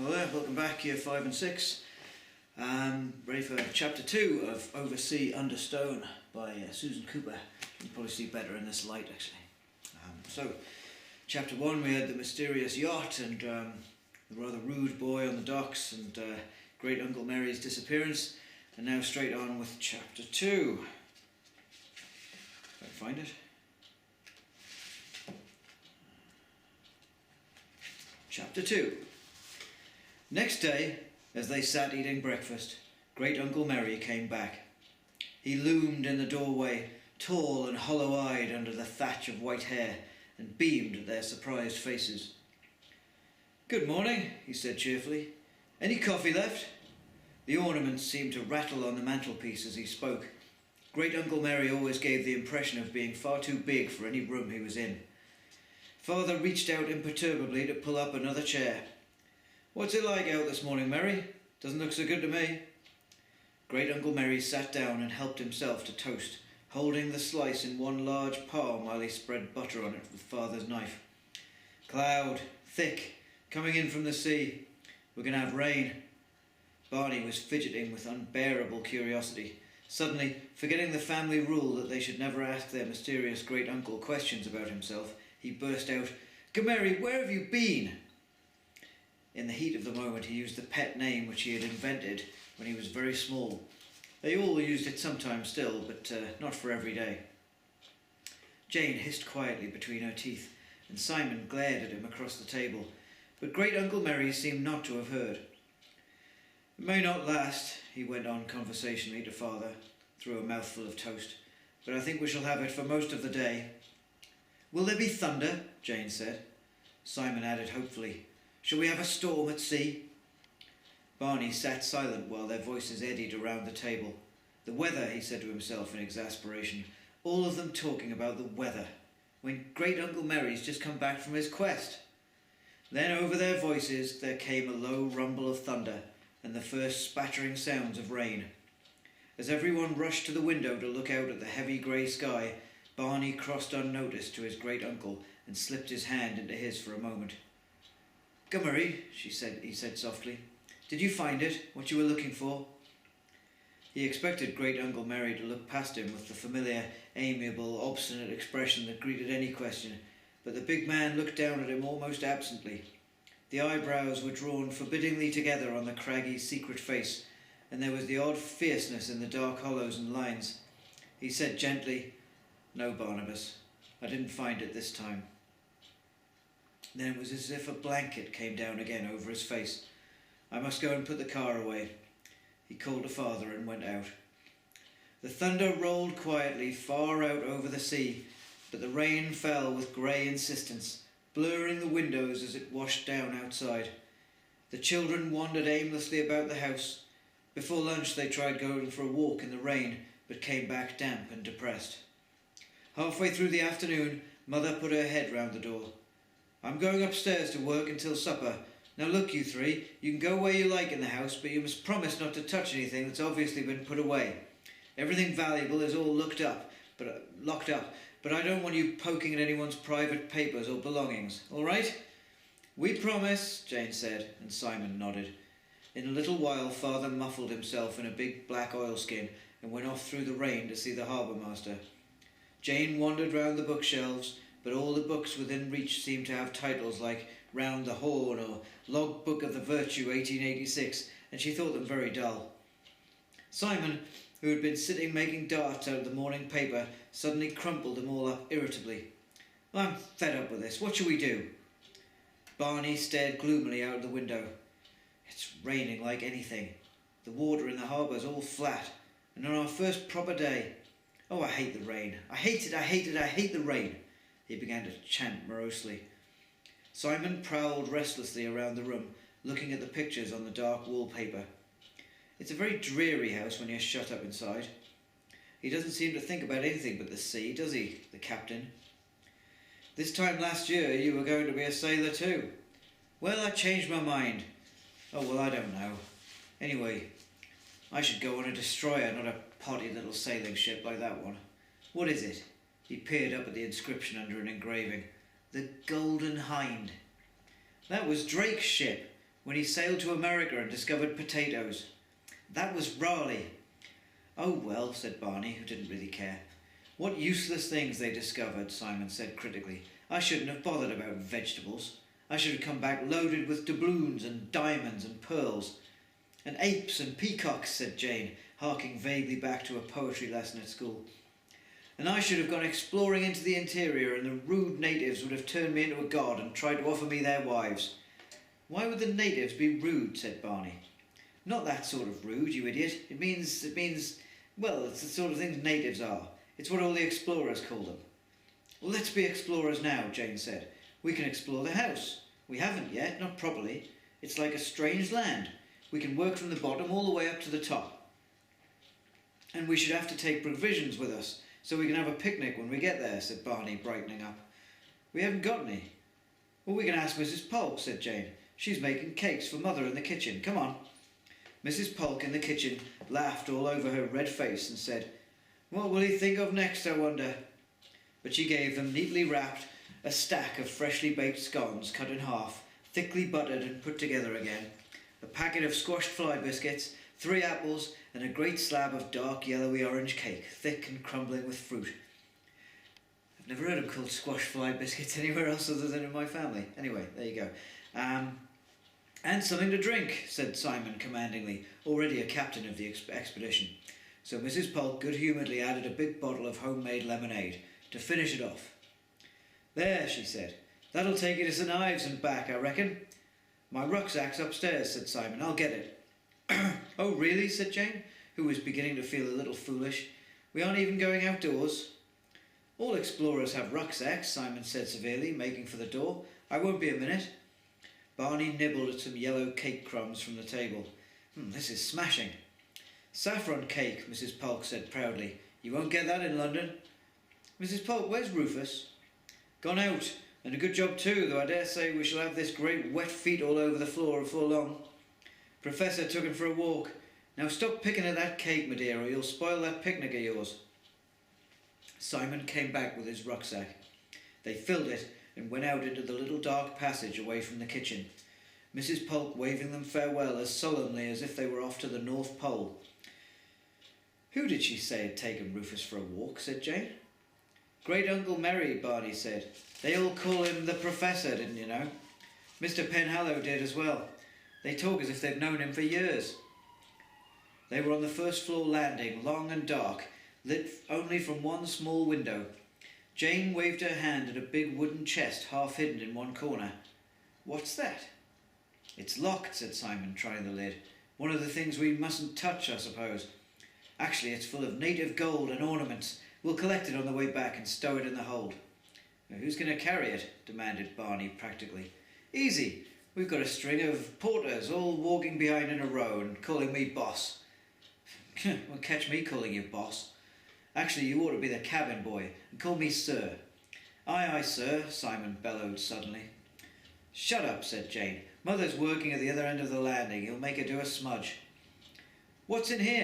Hello there, welcome back, Year 5 and 6. Ready for Chapter 2 of Oversea Under Stone by Susan Cooper. You can probably see better in this light, actually. So, Chapter 1 we had the mysterious yacht and the rather rude boy on the docks and Great Uncle Mary's disappearance. And now straight on with Chapter 2. If I can find it. Chapter 2. Next day, as they sat eating breakfast, Great Uncle Mary came back. He loomed in the doorway, tall and hollow-eyed under the thatch of white hair, and beamed at their surprised faces. "Good morning," he said cheerfully. "Any coffee left?" The ornaments seemed to rattle on the mantelpiece as he spoke. Great Uncle Mary always gave the impression of being far too big for any room he was in. Father reached out imperturbably to pull up another chair. "What's it like out this morning, Mary? Doesn't look so good to me." Great Uncle Mary sat down and helped himself to toast, holding the slice in one large palm while he spread butter on it with Father's knife. "Cloud, thick, coming in from the sea. We're going to have rain." Barney was fidgeting with unbearable curiosity. Suddenly, forgetting the family rule that they should never ask their mysterious great uncle questions about himself, he burst out, "Mary, where have you been?" In the heat of the moment he used the pet name which he had invented when he was very small. They all used it sometimes still, but not for every day. Jane hissed quietly between her teeth, and Simon glared at him across the table, but Great Uncle Mary seemed not to have heard. "It may not last," he went on conversationally to Father, through a mouthful of toast, "but I think we shall have it for most of the day." "Will there be thunder?" Jane said. Simon added hopefully, "Shall we have a storm at sea?" Barney sat silent while their voices eddied around the table. "The weather," he said to himself in exasperation. "All of them talking about the weather, when Great Uncle Mary's just come back from his quest." Then over their voices there came a low rumble of thunder and the first spattering sounds of rain. As everyone rushed to the window to look out at the heavy grey sky, Barney crossed unnoticed to his great uncle and slipped his hand into his for a moment. "Gummery," he said softly, "did you find it, what you were looking for?" He expected Great Uncle Mary to look past him with the familiar, amiable, obstinate expression that greeted any question, but the big man looked down at him almost absently. The eyebrows were drawn forbiddingly together on the craggy, secret face, and there was the odd fierceness in the dark hollows and lines. He said gently, "No, Barnabas, I didn't find it this time." Then it was as if a blanket came down again over his face. "I must go and put the car away." He called to Father and went out. The thunder rolled quietly far out over the sea, but the rain fell with grey insistence, blurring the windows as it washed down outside. The children wandered aimlessly about the house. Before lunch they tried going for a walk in the rain, but came back damp and depressed. Halfway through the afternoon, Mother put her head round the door. "I'm going upstairs to work until supper. Now look, you three, you can go where you like in the house, but you must promise not to touch anything that's obviously been put away. Everything valuable is all locked up, but I don't want you poking at anyone's private papers or belongings, all right?" "We promise," Jane said, and Simon nodded. In a little while Father muffled himself in a big black oilskin and went off through the rain to see the harbour master. Jane wandered round the bookshelves, but all the books within reach seemed to have titles like Round the Horn or Log Book of the Virtue 1886, and she thought them very dull. Simon, who had been sitting making darts out of the morning paper, suddenly crumpled them all up irritably. "I'm fed up with this. What shall we do?" Barney stared gloomily out of the window. "It's raining like anything. The water in the harbour's all flat, and on our first proper day. Oh, I hate the rain. I hate it, I hate it, I hate the rain." He began to chant morosely. Simon prowled restlessly around the room, looking at the pictures on the dark wallpaper. "It's a very dreary house when you're shut up inside. He doesn't seem to think about anything but the sea, does he, the captain? This time last year you were going to be a sailor too." "Well, I changed my mind." "Oh, well, I don't know. Anyway, I should go on a destroyer, not a potty little sailing ship like that one. What is it?" He peered up at the inscription under an engraving. "The Golden Hind." "That was Drake's ship. when he sailed to America and discovered potatoes. That was Raleigh. Oh well, said Barney, who didn't really care. What useless things they discovered, Simon said critically. I shouldn't have bothered about vegetables. I should have come back loaded with doubloons and diamonds and pearls. And apes and peacocks, said Jane, harking vaguely back to a poetry lesson at school. And I should have gone exploring into the interior, and the rude natives would have turned me into a god and tried to offer me their wives. Why would the natives be rude, said Barney. Not that sort of rude, you idiot. It means, well, it's the sort of things natives are. It's what all the explorers call them. Well, let's be explorers now, Jane said. We can explore the house. We haven't yet, not properly. It's like a strange land. We can work from the bottom all the way up to the top. And we should have to take provisions with us, so we can have a picnic when we get there, said Barney, brightening up. We haven't got any. Well, we can ask Mrs. Polk, said Jane. She's making cakes for Mother in the kitchen. Come on. Mrs. Polk in the kitchen laughed all over her red face and said, What will he think of next, I wonder? But she gave them, neatly wrapped, a stack of freshly baked scones cut in half, thickly buttered and put together again, a packet of squashed fly biscuits, 3 apples, and a great slab of dark yellowy orange cake, thick and crumbling with fruit. I've never heard them called squashed fly biscuits anywhere else other than in my family. Anyway, there you go. And something to drink, said Simon commandingly, already a captain of the expedition. So Mrs. Polk good-humouredly added a big bottle of homemade lemonade to finish it off. There, she said, that'll take you to St. Ives and back, I reckon. My rucksack's upstairs, said Simon. I'll get it. Oh, really, said Jane, who was beginning to feel a little foolish. We aren't even going outdoors. All explorers have rucksacks, Simon said severely, making for the door. I won't be a minute. Barney nibbled at some yellow cake crumbs from the table. This is smashing. Saffron cake, Mrs. Polk said proudly. You won't get that in London. Mrs. Polk, where's Rufus? Gone out, and a good job too, though I dare say we shall have this great wet feet all over the floor before long. Professor took him for a walk. Now stop picking at that cake, my dear, or you'll spoil that picnic of yours. Simon came back with his rucksack. They filled it and went out into the little dark passage away from the kitchen, Mrs. Polk waving them farewell as solemnly as if they were off to the North Pole. Who did she say had taken Rufus for a walk, said Jane. Great Uncle Merry, Barney said. They all call him the Professor, didn't you know? Mr. Penhallow did as well. They talk as if they've known him for years. They were on the first floor landing, long and dark, lit only from one small window. Jane waved her hand at a big wooden chest half hidden in one corner. What's that? It's locked, said Simon, trying the lid. One of the things we mustn't touch, I suppose. Actually, it's full of native gold and ornaments. We'll collect it on the way back and stow it in the hold. Now, who's going to carry it? Demanded Barney practically. Easy. We've got a string of porters all walking behind in a row and calling me boss. Well, catch me calling you boss. Actually, you ought to be the cabin boy and call me sir. Aye, aye, sir, Simon bellowed suddenly. Shut up, said Jane. Mother's working at the other end of the landing. You'll make her do a smudge. What's in here?